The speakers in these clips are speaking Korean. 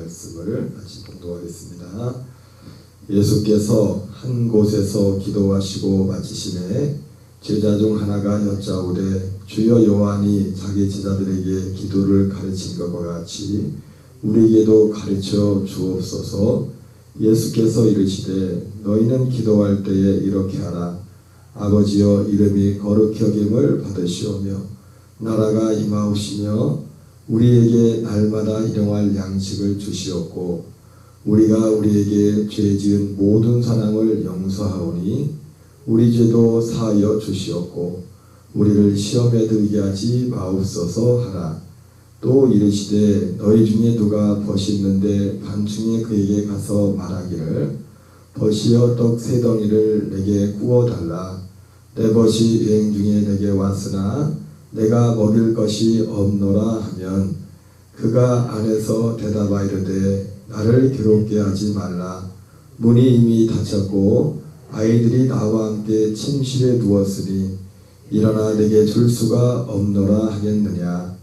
말씀을 같이 봉독하겠습니다. 예수께서 한 곳에서 기도하시고 마치시매 제자 중 하나가 여짜오되 주여 요한이 자기 제자들에게 기도를 가르친 것과 같이 우리에게도 가르쳐 주옵소서. 예수께서 이르시되 너희는 기도할 때에 이렇게 하라. 아버지여 이름이 거룩히 여김을 받으시오며 나라가 임하옵시며 우리에게 날마다 일용할 양식을 주시옵고 우리가 우리에게 죄 지은 모든 사람을 용서하오니 우리 죄도 사하여 주시옵고 우리를 시험에 들게 하지 마옵소서 하라. 또 이르시되 너희 중에 누가 벗이 있는데 밤중에 그에게 가서 말하기를 벗이여 떡 세 덩이를 내게 구워달라. 내 벗이 여행 중에 내게 왔으나 내가 먹일 것이 없노라 하면 그가 안에서 대답하이르되 나를 괴롭게 하지 말라. 문이 이미 닫혔고 아이들이 나와 함께 침실에 누웠으니 일어나 내게 줄 수가 없노라 하겠느냐.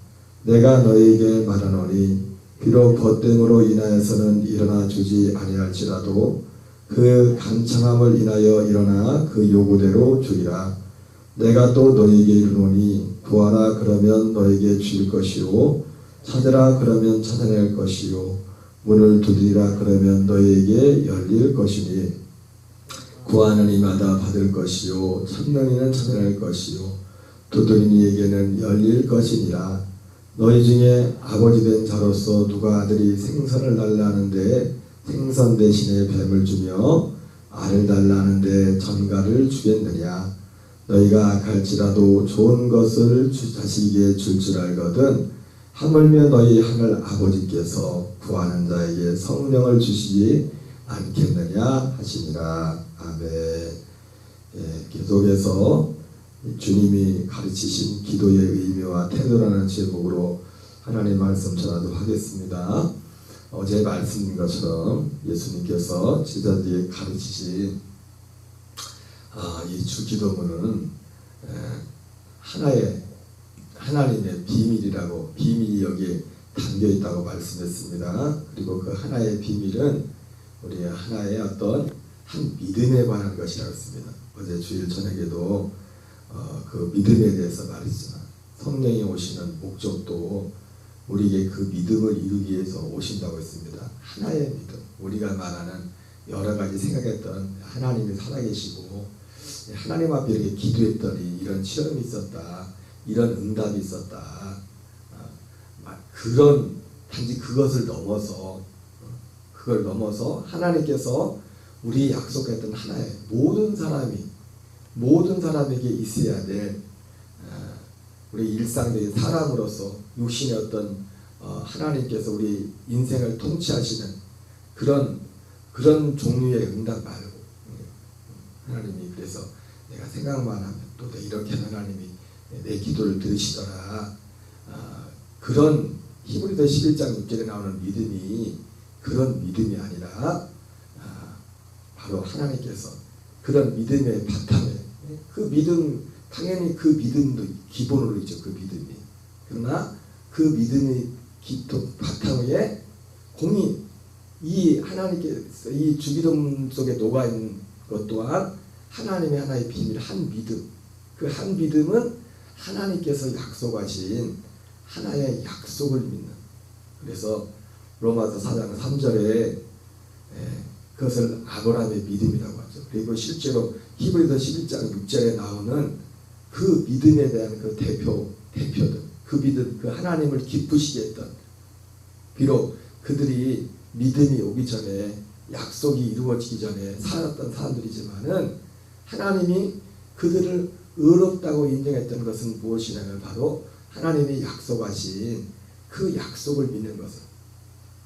내가 너희에게 말하노니 비록 벗됨으로 인하여서는 일어나 주지 아니할지라도 그 간청함을 인하여 일어나 그 요구대로 주리라. 내가 또 너희에게 이르노니 구하라 그러면 너희에게 줄 것이요 찾으라 그러면 찾아낼 것이요 문을 두드리라 그러면 너희에게 열릴 것이니 구하는 이마다 받을 것이요 찾는 이는 찾아낼 것이요 두드리는 이에게는 열릴 것이니라. 너희 중에 아버지 된 자로서 누가 아들이 생선을 달라 하는데 생선 대신에 뱀을 주며 알을 달라 하는데 전갈을 주겠느냐. 너희가 악할지라도 좋은 것을 자식에게 줄 줄 알거든 하물며 너희 하늘 아버지께서 구하는 자에게 성령을 주시지 않겠느냐 하시니라. 아멘. 계속해서 주님이 가르치신 기도의 의미와 태도라는 제목으로 하나님 말씀 전하도록 하겠습니다. 어제 말씀인 것처럼 예수님께서 제자들에게 가르치신 이 주기도문은 하나의 하나님의 비밀이라고 비밀이 여기에 담겨 있다고 말씀했습니다. 그리고 그 하나의 비밀은 우리 하나의 어떤 한 믿음에 관한 것이라고 했습니다. 어제 주일 저녁에도 그 믿음에 대해서 말했지만 성령이 오시는 목적도 우리에게 그 믿음을 이루기 위해서 오신다고 했습니다. 하나의 믿음, 우리가 말하는 여러 가지 생각했던 하나님이 살아계시고 하나님 앞에 이렇게 기도했더니 이런 실험이 있었다, 이런 응답이 있었다, 그런 단지 그것을 넘어서 그걸 넘어서 하나님께서 우리 약속했던 하나의 모든 사람에게 있어야 될 우리 일상적인 사람으로서 육신의 어떤 하나님께서 우리 인생을 통치하시는 그런 종류의 응답 말고 하나님이 그래서 내가 생각만 하면 또 이렇게 하나님이 내 기도를 들으시더라. 그런 히브리서 11장 6절에 나오는 믿음이 그런 믿음이 아니라 바로 하나님께서 그런 믿음의 바탕에 그 믿음 당연히 그 믿음도 기본으로 있죠. 그 믿음이. 그러나 그 믿음의 바탕에 공이 이 하나님께서 이 주기도문 속에 녹아 있는 것 또한 하나님의 하나의 비밀 한 믿음. 그 한 믿음은 하나님께서 약속하신 하나의 약속을 믿는. 그래서 로마서 4장 3절에 그것을 아브라함의 믿음이라고 하죠. 그리고 실제로 히브리서 11장 6절에 나오는 그 믿음에 대한 그 대표들, 그 믿음, 그 하나님을 기쁘시게 했던, 비록 그들이 믿음이 오기 전에 약속이 이루어지기 전에 살았던 사람들이지만은 하나님이 그들을 의롭다고 인정했던 것은 무엇이냐면 바로 하나님이 약속하신 그 약속을 믿는 것은,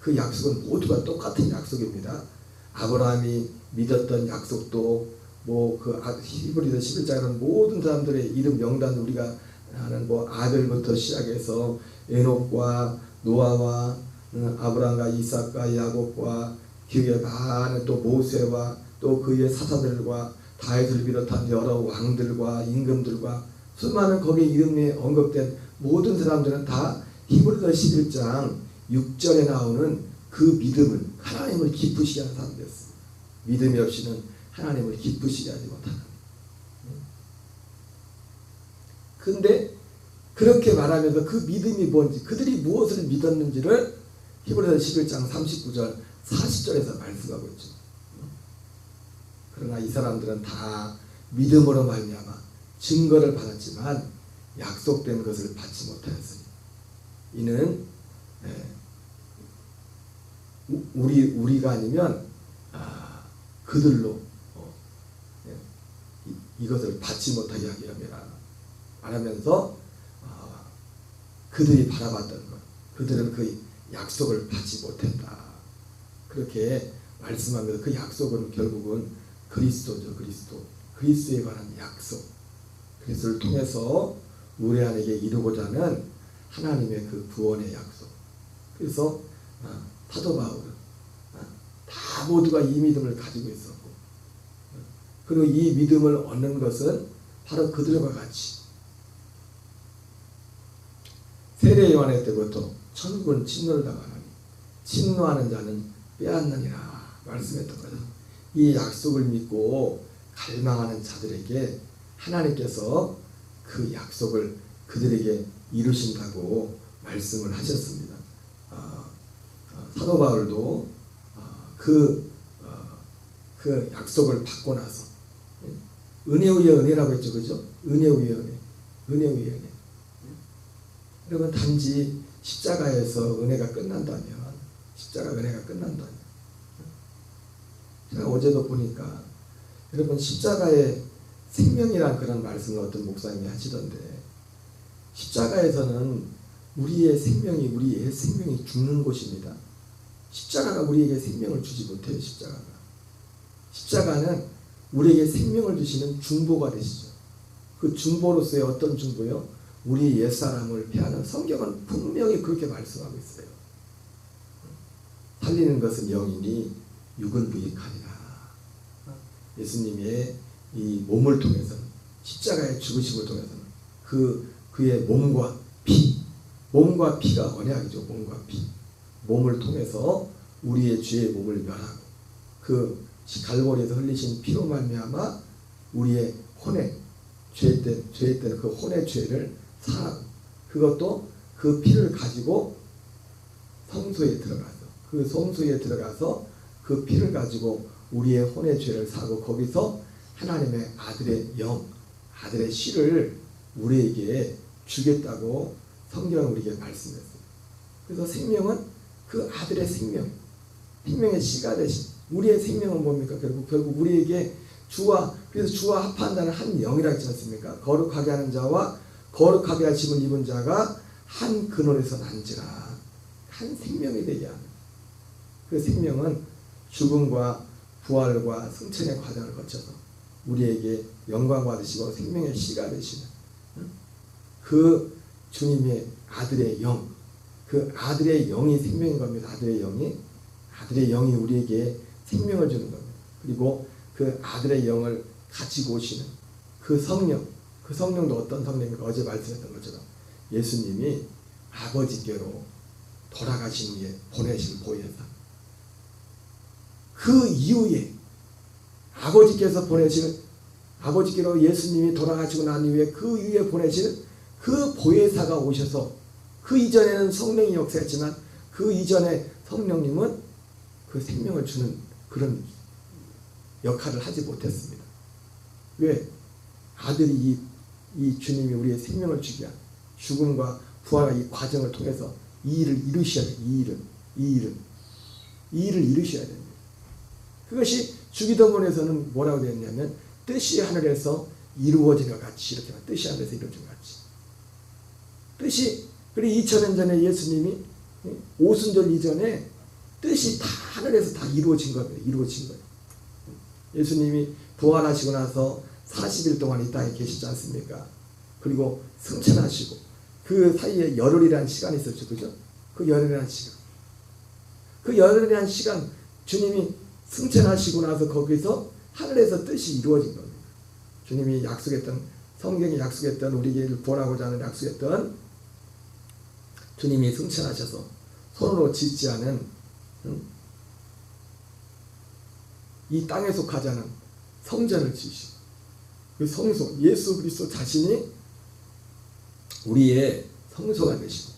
그 약속은 모두가 똑같은 약속입니다. 아브라함이 믿었던 약속도 그 히브리서 11장에는 모든 사람들의 이름 명단 우리가 하는 아벨부터 시작해서 에녹과 노아와 아브라함과 이삭과 야곱과 기후에 많은 또 모세와 또 그의 사사들과 다윗을 비롯한 여러 왕들과 임금들과 수많은 거기에 이름에 언급된 모든 사람들은 다 히브리서 11장 6절에 나오는 그 믿음을 하나님을 기쁘시게 하는 사람 되었습니다. 믿음이 없이는 하나님을 기쁘시게 하지 못하는. 근데 그렇게 말하면서 그 믿음이 뭔지, 그들이 무엇을 믿었는지를 히브리서 11장 39절 40절에서 말씀하고 있죠. 그러나 이 사람들은 다 믿음으로 말미암아 증거를 받았지만 약속된 것을 받지 못하였으니 이는 우리가 아니면 그들로 이것을 받지 못하게 하게 함이라 말하면서 그들이 바라봤던 것, 그들은 그 약속을 받지 못했다. 그렇게 말씀하면서 그 약속은 결국은 그리스도죠. 그리스도에 관한 약속, 그리스도를 통해서 우리 안에게 이루고자 하는 하나님의 그 구원의 약속. 그래서 사도 바울은 다 모두가 이 믿음을 가지고 있었고, 그리고 이 믿음을 얻는 것은 바로 그들과 같이 세례 요한의 때부터 천국은 진노를 당하나니 진노하는 자는 빼앗느니라 말씀했던 거죠. 이 약속을 믿고 갈망하는 자들에게 하나님께서 그 약속을 그들에게 이루신다고 말씀을 하셨습니다. 사도 바울도 그 약속을 받고 나서 은혜 위에 은혜라고 했죠, 그죠? 은혜 위에 은혜, 은혜 위에 은혜. 여러분, 단지 십자가에서 은혜가 끝난다면, 십자가 은혜가 끝난다면, 제가 어제도 보니까 여러분 십자가의 생명이란 그런 말씀을 어떤 목사님이 하시던데, 십자가에서는 우리의 생명이 죽는 곳입니다. 십자가가 우리에게 생명을 주지 못해요. 십자가는 우리에게 생명을 주시는 중보가 되시죠. 그 중보로서의 어떤 중보요? 우리 옛사람을 폐하는, 성경은 분명히 그렇게 말씀하고 있어요. 살리는 것은 영이니 육은 무익하니라. 예수님의 이 몸을 통해서는, 십자가의 죽으심을 통해서는 그의 몸과 피가 언약이죠. 몸과 피, 몸을 통해서 우리의 죄의 몸을 멸하고 그 갈보리에서 흘리신 피로 말미암아 우리의 혼의 죄 때는 그 혼의 죄를 사하고, 그것도 그 피를 가지고 성소에 들어가서 그 피를 가지고 우리의 혼의 죄를 사고, 거기서 하나님의 아들의 영, 아들의 씨를 우리에게 주겠다고 성경은 우리에게 말씀했어요. 그래서 생명은 그 아들의 생명의 씨가 되신 우리의 생명은 뭡니까? 결국 우리에게 그래서 주와 합한 자는 한 영이라 했지 않습니까? 거룩하게 하는 자와 거룩하게 하심을 입은 자가 한 근원에서 난지라. 한 생명이 되게 하는 그 생명은 죽음과 부활과 승천의 과정을 거쳐서 우리에게 영광 받으시고 생명의 씨가 되시는 그 주님의 아들의 영, 그 아들의 영이 생명인 겁니다. 아들의 영이 우리에게 생명을 주는 겁니다. 그리고 그 아들의 영을 가지고 오시는 그 성령도 어떤 성령입니까? 어제 말씀했던 것처럼 예수님이 아버지께로 돌아가신 후에 보내신 보혜사, 그 이후에 아버지께로 예수님이 돌아가시고 난 이후에 그 이후에 보내신 그 보혜사가 오셔서, 그 이전에는 성령이 역사했지만 그 이전에 성령님은 그 생명을 주는 그런 역할을 하지 못했습니다. 왜? 아들이 이 주님이 우리의 생명을 주기 위한 죽음과 부활의 이 과정을 통해서 이 일을 이루셔야 돼요. 이 일을 이루셔야 됩니다. 그것이 주기도문에서는 뭐라고 되어 있냐면 뜻이 하늘에서 이루어진 것 같이, 이렇게 뜻이 하늘에서 이루어진 것 같이. 그리고 2000년 전에 예수님이 오순절 이전에 뜻이 다 하늘에서 다 이루어진 거예요. 예수님이 부활하시고 나서 40일 동안 이 땅에 계시지 않습니까? 그리고 승천하시고 그 사이에 열흘이라는 시간이 있었죠. 그죠? 그 열흘이라는 시간 주님이 승천하시고 나서 거기서 하늘에서 뜻이 이루어진 겁니다. 주님이 약속했던, 성경이 약속했던, 우리에게 구원하고자 하는 약속했던 주님이 승천하셔서 손으로 짓지 않은 이 땅에 속하지 않은 성전을 지으시고 그 성소 예수 그리스도 자신이 우리의 성소가 되시고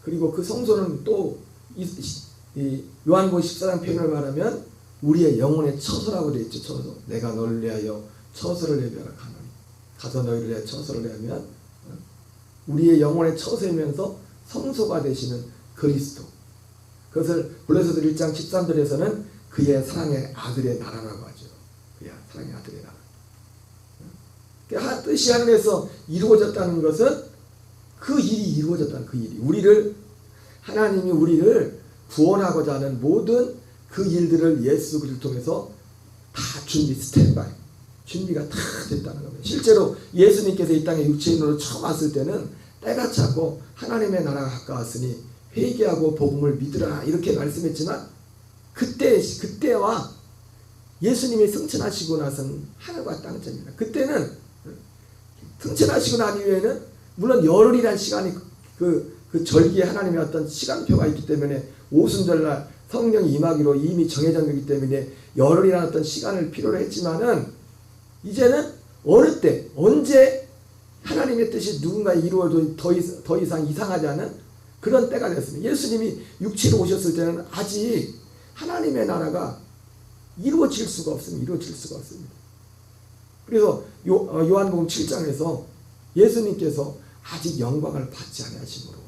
그리고 그 성소는 또 이 요한복음 14장 표현을 말하면 우리의 영혼의 처소라고 되어 있죠. 처소. 내가 너를 위하여 처소를 예비하라 하노니 가서 너희를 위하여 처소를 내면 우리의 영혼의 처소이면서 성소가 되시는 그리스도. 그것을 골로새서 1장 13절에서는 그의 사랑의 아들의 나라라고 하죠. 그의 사랑의 아들의 나라. 그 뜻이 하늘에서 이루어졌다는 것은 그 일이 이루어졌다는 그 일이 하나님이 우리를 구원하고자 하는 모든 그 일들을 예수 그리스도를 통해서 다 스탠바이 준비가 다 됐다는 겁니다. 실제로 예수님께서 이 땅에 육체인으로 처음 왔을 때는 때가 차고 하나님의 나라가 가까웠으니 회개하고 복음을 믿으라 이렇게 말씀했지만 그때와 예수님이 승천하시고 나서는 하늘과 땅입니다. 그때는 승천하시고 난 이후에는 물론 열흘이라는 시간이 그 절기에 하나님의 어떤 시간표가 있기 때문에 오순절날 성령이 임하기로 이미 정해져 있기 때문에 열흘이라는 어떤 시간을 필요로 했지만은 이제는 어느 때 언제 하나님의 뜻이 누군가에 이루어도 더 이상 이상하지 않은 그런 때가 됐습니다. 예수님이 육체로 오셨을 때는 아직 하나님의 나라가 이루어질 수가 없습니다. 그래서 요한복음 7장에서 예수님께서 아직 영광을 받지 않으심으로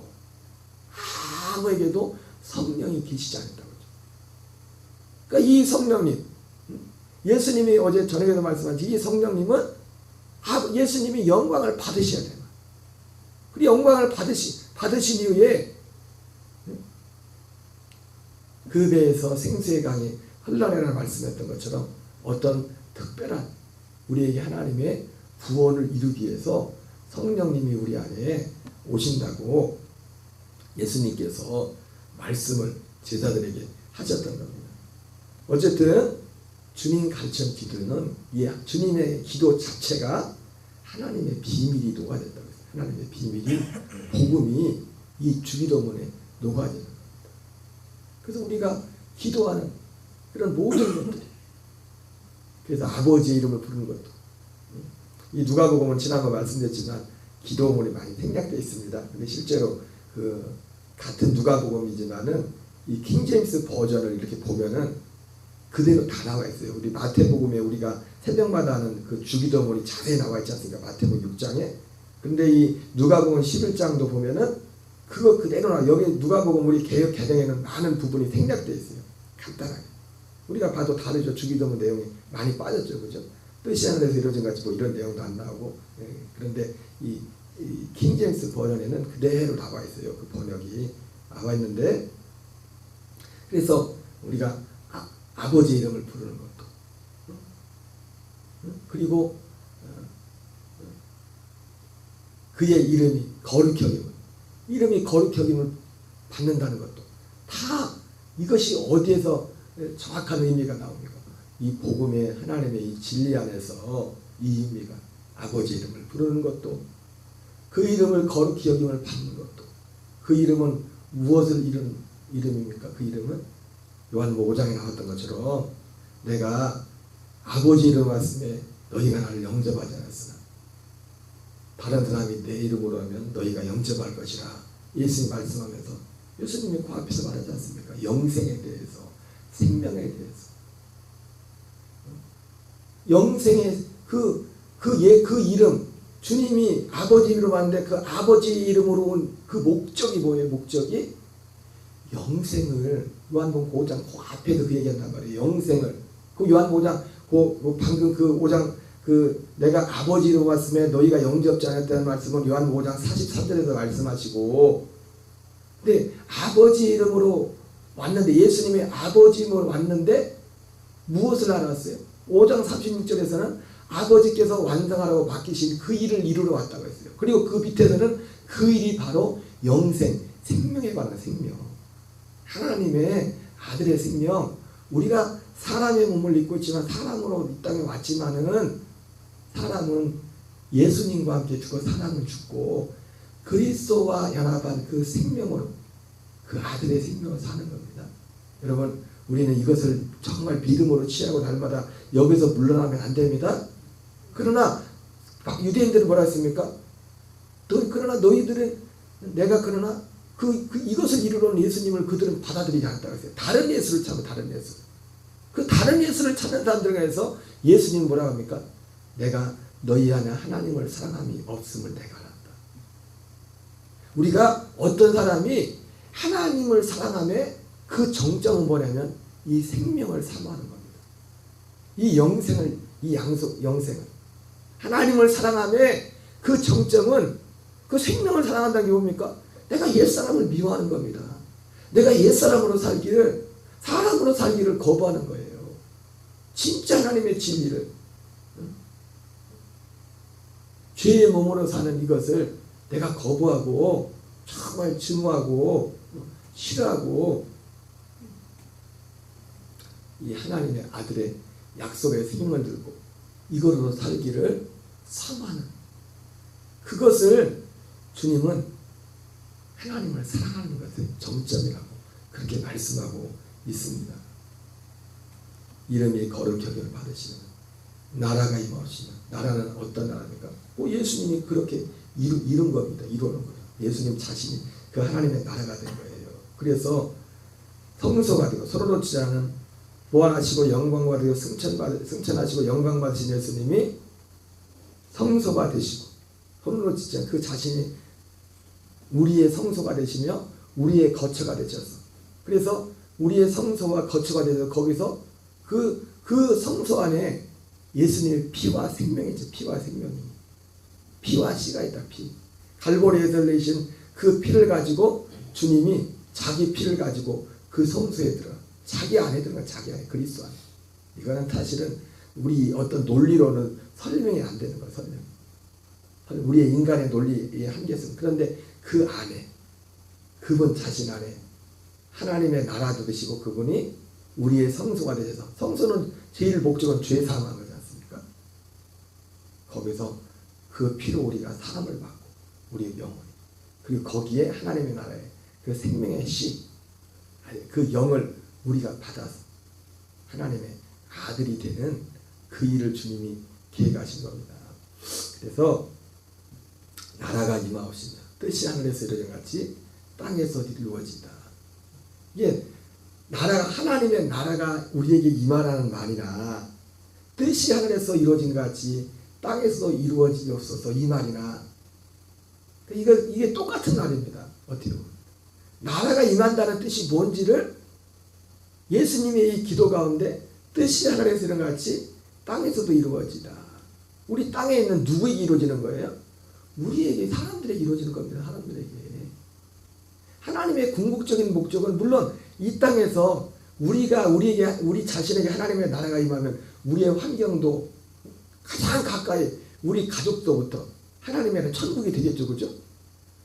아무에게도 성령이 계시지 않는다고 하죠. 그러니까 이 성령님, 예수님이 어제 저녁에도 말씀하신 이 성령님은 예수님이 영광을 받으셔야 돼요. 그리고 영광을 받으신 이후에 그 배에서 생수의 강이 흘러내라 말씀했던 것처럼 어떤 특별한 우리에게 하나님의 구원을 이루기 위해서 성령님이 우리 안에 오신다고 예수님께서 말씀을 제자들에게 하셨던 겁니다. 어쨌든 주님 가르친 기도는 주님의 기도 자체가 하나님의 비밀이 녹아졌다고 했어요. 하나님의 비밀이 복음이 이 주기도문에 녹아지는 겁니다. 그래서 우리가 기도하는 그런 모든 것들이 그래서 아버지의 이름을 부르는 것도 이 누가복음은 지난번 말씀드렸지만 기도문이 많이 생략되어 있습니다. 근데 실제로 같은 누가복음이지만은 이 킹제임스 버전을 이렇게 보면은 그대로 다 나와 있어요. 우리 마태복음에 우리가 새벽마다 하는 그 주기도문이 자세히 나와 있지 않습니까? 마태복음 6장에. 근데 이 누가복음 11장도 보면은 그거 그대로 나와. 여기 누가복음 우리 개역 개정에는 많은 부분이 생략되어 있어요. 간단하게. 우리가 봐도 다르죠. 주기도문 내용이 많이 빠졌죠. 그죠? 뜻이 하늘에서 이루어진 같이 뭐 이런 내용도 안 나오고. 그런데 이 킹제임스 버전에는 그대로 나와 있어요. 그 번역이 나와 있는데 그래서 우리가 아버지 이름을 부르는 것도 그리고 그의 이름이 거룩히 여김을 받는다는 것도 다 이것이 어디에서 정확한 의미가 나옵니까? 이 복음의 하나님의 이 진리 안에서 이 의미가 아버지 이름을 부르는 것도 그 이름을 거룩히 여김을 받는 것도 그 이름은 무엇을 이루는 이름입니까? 그 이름은 요한복음 5장에 나왔던 것처럼 내가 아버지 이름 왔음에 너희가 나를 영접하지 않았으나 다른 사람이 내 이름으로 하면 너희가 영접할 것이라 예수님이 말씀하면서 예수님이 그 앞에서 말하지 않습니까? 영생에 대해서 생명에 대해서 영생의 그 이름 주님이 아버지 이름으로 왔는데 그 아버지 이름으로 온 그 목적이 뭐예요? 목적이 영생을 요한복음 5장 그 앞에도 그 얘기한단 말이에요. 영생을 그 요한복음 5장 방금 그 5장 내가 아버지 이름으로 왔음에 너희가 영접지 않았다는 말씀은 요한복음 5장 43절에서 말씀하시고 근데 아버지 이름으로 왔는데 예수님이 아버지 이름으로 왔는데 무엇을 알았어요? 5장 36절에서는 아버지께서 완성하라고 맡기신 그 일을 이루러 왔다고 했어요. 그리고 그 밑에서는 그 일이 바로 영생, 생명에 관한 생명. 하나님의 아들의 생명. 우리가 사람의 몸을 입고 있지만 사람으로 이 땅에 왔지만은 사람은 예수님과 함께 죽어 사람은 죽고 그리스도와 연합한 그 생명으로 그 아들의 생명을 사는 겁니다. 여러분, 우리는 이것을 정말 믿음으로 취하고 날마다 여기서 물러나면 안 됩니다. 그러나 유대인들은 뭐라 했습니까? 그러나 너희들은 그러나 이것을 이루러 예수님을 그들은 받아들이지 않았다고 했어요. 다른 예수를 찾고 다른 예수. 그 다른 예수를 찾는 사람들에 대해서 예수님은 뭐라고 합니까? 내가 너희 안에 하나님을 사랑함이 없음을 내가 알았다. 우리가 어떤 사람이 하나님을 사랑함에 그 정점은 뭐냐면 이 생명을 사모하는 겁니다. 이 영생을, 영생을. 하나님을 사랑함에 그 정점은 그 생명을 사랑한다는 게 뭡니까? 내가 옛사람을 미워하는 겁니다. 내가 옛사람으로 살기를, 사람으로 살기를 거부하는 거예요. 진짜 하나님의 진리를. 죄의 몸으로 사는 이것을 내가 거부하고 정말 증오하고 싫어하고 이 하나님의 아들의 약속의 생명을 들고 이거로 살기를 사모하는, 그것을 주님은 하나님을 사랑하는 것의 정점이라고 그렇게 말씀하고 있습니다. 이름이 거룩 격려를 받으시는 나라가 임하시면, 나라는 어떤 나라입니까? 예수님이 그렇게 이룬 겁니다. 이루는 거예요. 예수님 자신이 그 하나님의 나라가 된 거예요. 그래서 성소가 되고 서로로 주자는 보완하시고 영광 받으고 승천하시고 영광 받으신 예수님이 성소가 되시고 서로로 주자 그 자신이 우리의 성소가 되시며 우리의 거처가 되셔서, 그래서 우리의 성소와 거처가 되셔서 거기서 그 성소 안에 예수님의 피와 생명이죠. 피와 생명이. 피와 씨가 있다. 피. 갈보리에서 내신 그 피를 가지고 주님이 자기 피를 가지고 그 성소에 들어가. 자기 안에 들어가. 자기 안에. 그리스도 안에. 이거는 사실은 우리 어떤 논리로는 설명이 안 되는 거예요. 설명. 우리의 인간의 논리의 한계성. 그런데 그 안에, 그분 자신 안에 하나님의 나라도 되시고 그분이 우리의 성소가 되셔서, 성소는 제일 목적은 죄 사함한 거지 않습니까? 거기서 그 피로 우리가 사함을 받고 우리의 영혼이, 그리고 거기에 하나님의 나라에 그 생명의 씨, 그 영을 우리가 받아서 하나님의 아들이 되는 그 일을 주님이 계획하신 겁니다. 그래서 나라가 임하옵시며 뜻이 하늘에서 이루어진 같이 땅에서 이루어지다. 이게 나라가, 하나님의 나라가 우리에게 임하라는 말이나 뜻이 하늘에서 이루어진 같이 땅에서 이루어지옵소서 이 말이나 이게 똑같은 말입니다. 어떻게 보면 나라가 임한다는 뜻이 뭔지를 예수님의 이 기도 가운데 뜻이 하늘에서 이루어진 같이 땅에서도 이루어지다. 우리 땅에 있는 누구에게 이루어지는 거예요? 우리에게, 사람들에게 이루어지는 겁니다. 사람들에게. 하나님의 궁극적인 목적은 물론 이 땅에서 우리 자신에게 하나님의 나라가 임하면 우리의 환경도 가장 가까이 우리 가족도부터 하나님의 천국이 되겠죠. 그죠?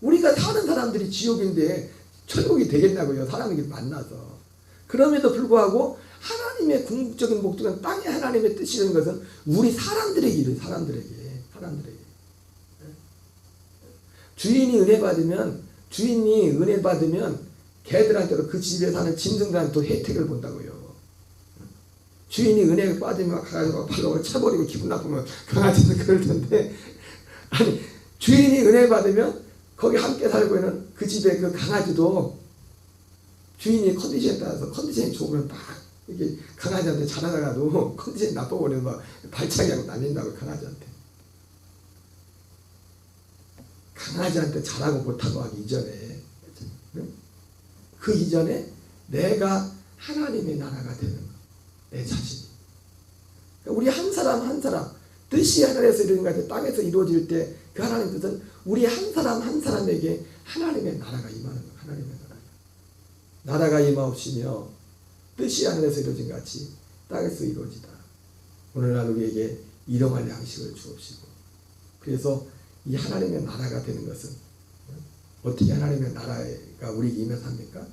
우리가 사는 사람들이 지옥인데 천국이 되겠냐고요. 사람에게 만나서. 그럼에도 불구하고 하나님의 궁극적인 목적은 땅에 하나님의 뜻이라는 것은 우리 사람들에게 이르, 사람들에게. 주인이 은혜 받으면 개들한테도 그 집에 사는 짐승들한테도 혜택을 본다고요. 주인이 은혜 받으면 가가지고 팔로 차버리고 기분 나쁘면 강아지는 그럴 텐데, 아니 주인이 은혜 받으면 거기 함께 살고 있는 그 집에 그 강아지도 주인이 컨디션에 따라서 컨디션이 좋으면 막 이렇게 강아지한테 잘하다가도 컨디션이 나빠버리면 막 발차기하고 날린다고. 강아지한테 잘하고 못하고 하기 이전에, 그 이전에 내가 하나님의 나라가 되는 거, 내 자신이. 우리 한 사람 한 사람 뜻이 하늘에서 이루어진 것 같아 땅에서 이루어질 때 그 하나님 뜻은 우리 한 사람 한 사람에게 하나님의 나라가 임하는 거예요. 하나님의 나라가 임하옵시며 뜻이 하늘에서 이루어진 것 같이 땅에서 이루어지다. 오늘날 우리에게 일용할 양식을 주옵시고. 그래서 이 하나님의 나라가 되는 것은 어떻게 하나님의 나라가 우리에게 임해서 합니까?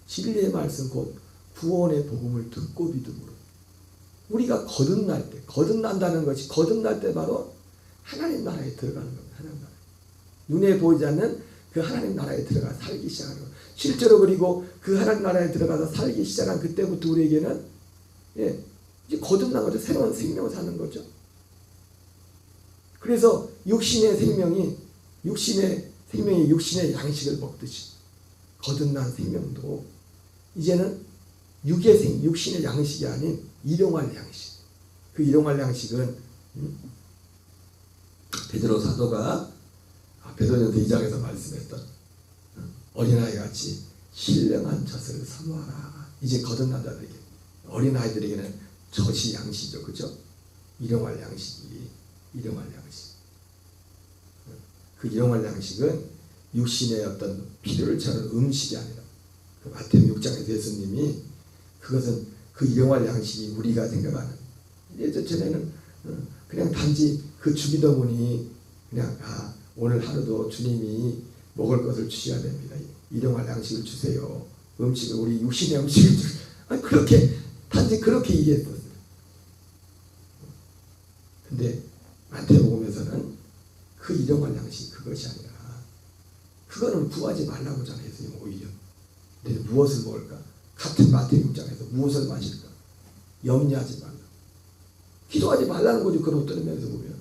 진리의 말씀 곧 구원의 복음을 듣고 믿음으로. 우리가 거듭날 때, 거듭난다는 것이, 거듭날 때 바로 하나님 나라에 들어가는 겁니다. 하나님 나라. 눈에 보이지 않는 그 하나님 나라에 들어가 살기 시작하는 것. 실제로 그리고 그 하나님 나라에 들어가서 살기 시작한 그때부터 우리에게는 이제 거듭난 거죠. 새로운 생명을 사는 거죠. 그래서 육신의 생명이 육신의 양식을 먹듯이 거듭난 생명도 이제는 육신의 양식이 아닌 일용할 양식. 그 일용할 양식은 베드로 사도가 베드로전서 2장에서 말씀했던 어린아이 같이 신령한 젖을 사모하라. 이제 거듭난 자들에게, 어린아이들에게는 젖이 양식이죠. 그죠? 일용할 양식이 일용할 양식. 그 일용할 양식은 육신의 어떤 필요를 채우는 음식이 아니라 그 마태복음 6장에서 예수님이 그것은 그 일용할 양식이 우리가 생각하는 예전에는 그냥 단지 그 주기도문이 그냥 오늘 하루도 주님이 먹을 것을 주셔야 됩니다. 일용할 양식을 주세요. 음식을 우리 육신의 음식을 주세요. 그렇게 단지 그렇게 이해했었어요. 근데 마태복음에서는 그 일용할 양식 그것이 아니라 그거는 구하지 말라고 하잖아요. 예수님 오히려. 근데 무엇을 먹을까? 같은 마태복음 6장에서 무엇을 마실까? 염려하지 말라. 기도하지 말라는 거죠. 그런 어떤 면에서 보면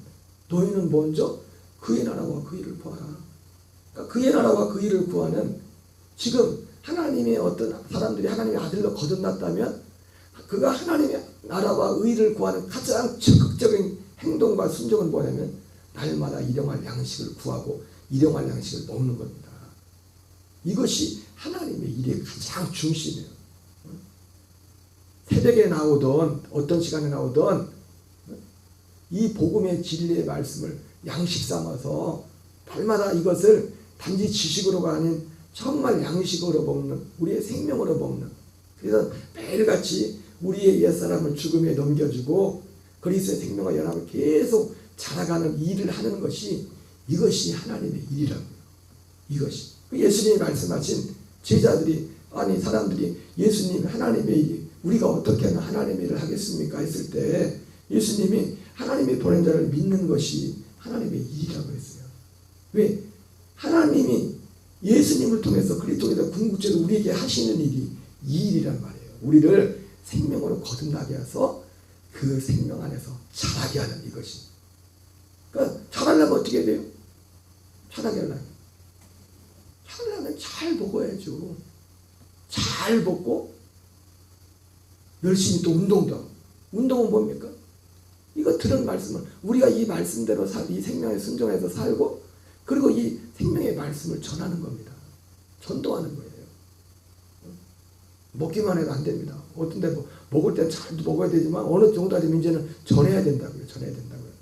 너희는 먼저 그의 나라와 그 일을 구하라. 그러니까 그의 나라와 그 일을 구하는 지금 하나님의 어떤 사람들이 하나님의 아들로 거듭났다면 그가 하나님의 나라와 의를 구하는 가장 적극적인 행동과 순종은 뭐냐면 날마다 일용할 양식을 구하고 일용할 양식을 먹는 겁니다. 이것이 하나님의 일의 가장 중심이에요. 새벽에 나오던 어떤 시간에 나오던 이 복음의 진리의 말씀을 양식 삼아서 날마다 이것을 단지 지식으로가 아닌 정말 양식으로 먹는, 우리의 생명으로 먹는, 그래서 매일같이 우리의 옛사람을 죽음에 넘겨주고 그리스도의 생명과 연합을 계속 자라가는 일을 하는 것이 이것이 하나님의 일이라고요. 이것이 예수님이 말씀하신 제자들이 사람들이 예수님 하나님의 일, 우리가 어떻게 하면 하나님의 일을 하겠습니까 했을 때 예수님이 하나님이 보낸 자를 믿는 것이 하나님의 일이라고 했어요. 왜? 하나님이 예수님을 통해서 그리스도에서 궁극적으로 우리에게 하시는 일이 이 일이란 말이에요. 우리를 생명으로 거듭나게 해서 그 생명 안에서 자라게 하는 이것이. 그러니까 자라려면 어떻게 해야 돼요? 자라게 하려면 잘 먹어야죠. 잘 먹고 열심히 또 운동도 하고. 운동은 뭡니까? 이거 들은 말씀을 우리가 이 말씀대로 이 생명에 순종해서 살고 그리고 이 생명의 말씀을 전하는 겁니다. 전도하는 거예요. 먹기만 해도 안 됩니다. 어떤 데 먹을 때 잘 먹어야 되지만 어느 정도 되면 이제는 전해야 된다고요. 전해야 된다고요.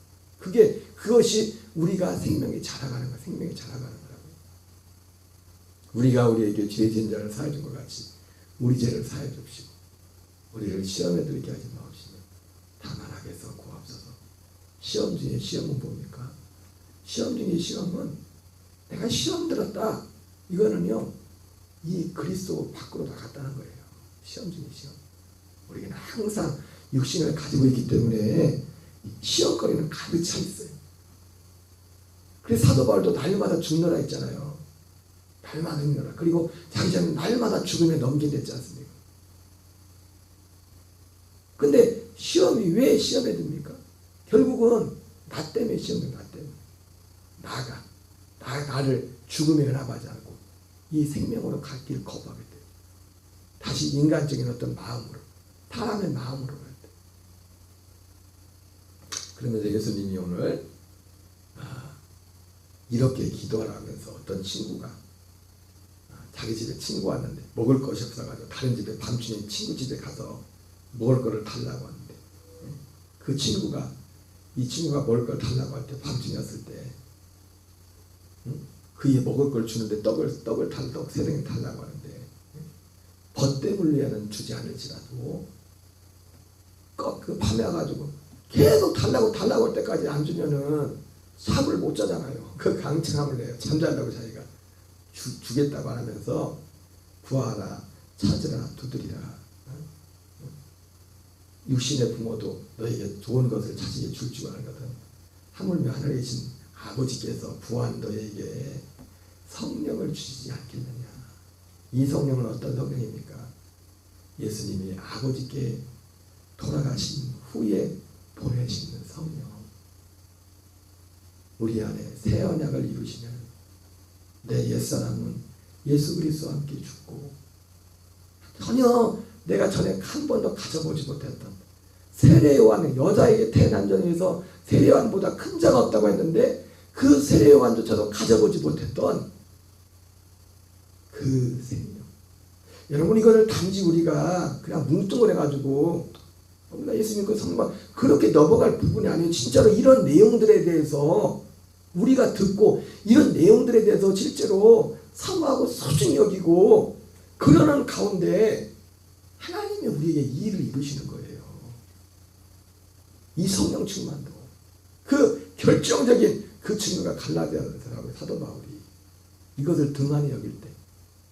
그것이 우리가 생명이 자라가는 거예요. 생명이 자라가는 거라고요. 우리가 우리에게 죄 지은 자를 사해 준 것 같이 우리 죄를 사해 줍시고 우리를 시험에 들게 하지 마옵시며 다만 악에서 구하옵소서. 시험 중에 시험은 뭡니까? 시험 중에 시험은 내가 시험 들었다. 이거는요. 이 그리스도 밖으로 나갔다는 거예요. 시험 중에 시험. 우리는 항상 육신을 가지고 있기 때문에 시험거리는 가득 차 있어요. 그래서 사도 바울도 날마다 죽노라 했잖아요. 날마다 죽노라. 그리고 자기 자신은 날마다 죽음에 넘긴댔지 않습니까? 근데 시험이 왜 시험에 듭니까? 결국은 나 때문에 시험이 나 때문에. 나를 죽음에 연합하지 않고 이 생명으로 갈 길을 거부하게 돼요. 다시 인간적인 어떤 마음으로, 사람의 마음으로 갈 때. 그러면서 예수님이 오늘 이렇게 기도하라 하면서 어떤 친구가 자기 집에 친구 왔는데 먹을 것이 없어가지고 다른 집에 밤중에 친구 집에 가서 먹을 거를 달라고 하는데 그 친구가 이 친구가 먹을 걸 달라고 할 때 밤중이었을 때 그의 먹을 걸 주는데 떡 세 덩이 달라고 하는데 벗됨을 위하여는 주지 않을지라도 그 밤에 와가지고 계속 달라고 할 때까지 안 주면은 잠을 못 자잖아요. 그 강청함을 내요. 잠자려고 자기가 주겠다고 하면서 구하라, 찾으라, 두드리라. 육신의 부모도 너에게 좋은 것을 자식에게 줄 줄 알거든. 하물며 하늘에 계신 아버지께서 부한 너에게 성령을 주시지 않겠느냐. 이 성령은 어떤 성령입니까? 예수님이 아버지께 돌아가신 후에 보내시는 성령. 우리 안에 새 언약을 이루시면 내 옛사람은 예수 그리스도와 함께 죽고 전혀 내가 전에 한 번도 가져보지 못했던 세례요한은 여자에게 태어난 전에서 세례요한보다 큰 자가 없다고 했는데 그 세례요한조차도 가져보지 못했던 그 생명. 여러분 이거를 단지 우리가 그냥 뭉뚱그려가지고 예수님 그 성령 그렇게 넘어갈 부분이 아니에요. 진짜로 이런 내용들에 대해서 우리가 듣고 이런 내용들에 대해서 실제로 사모하고 소중히 여기고 그러는 가운데 하나님이 우리에게 이 일을 이루시는 거예요. 이 성령 충만도 그 결정적인 그 증거가 갈라디아서라고 사도 바울이 이것을 등한히 여길 때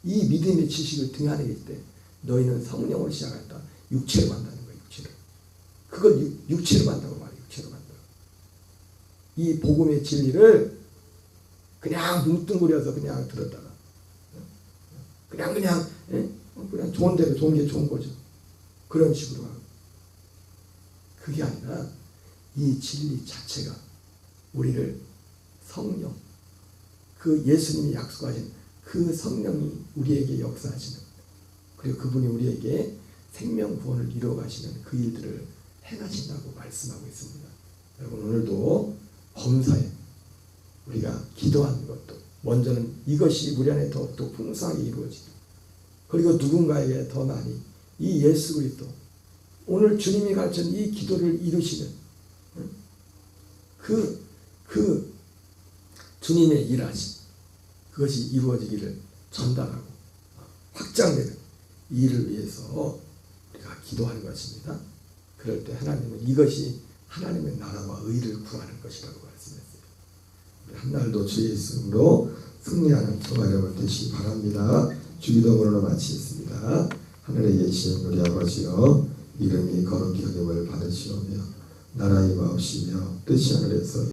이 믿음의 지식을 등한히 여길 때 너희는 성령을 시작했다. 육체로 만다는 거예요. 육체로. 그걸 육체로 만다고 말해요. 육체로 만다고. 이 복음의 진리를 그냥 뭉뚱그려서 그냥 들었다가 그냥 좋은 대로 좋은 게 좋은 거죠. 그런 식으로 하고. 그게 아니라 이 진리 자체가 우리를 성령, 그 예수님이 약속하신 그 성령이 우리에게 역사하시는 그리고 그분이 우리에게 생명 구원을 이루어 가시는 그 일들을 행하신다고 말씀하고 있습니다. 여러분 오늘도 범사에 우리가 기도하는 것도 먼저는 이것이 우리 안에 더 풍성하게 이루어지고 그리고 누군가에게 더 많이 이 예수 그리스도 오늘 주님이 가르친 이 기도를 이루시는 그 주님의 일하신 그것이 이루어지기를 전달하고 확장되는 이 일을 위해서 우리가 기도하는 것입니다. 그럴 때 하나님은 이것이 하나님의 나라와 의를 구하는 것이라고 말씀했어요. 한 날도 주의 이름으로 승리하는 저와 여러분 되시기 바랍니다. 주기도문으로 마치겠습니다. 하늘에 계신 우리 아버지여 이름이 거룩히 여김을 받으시오며 나라의 마옵시며 뜻이 하늘에서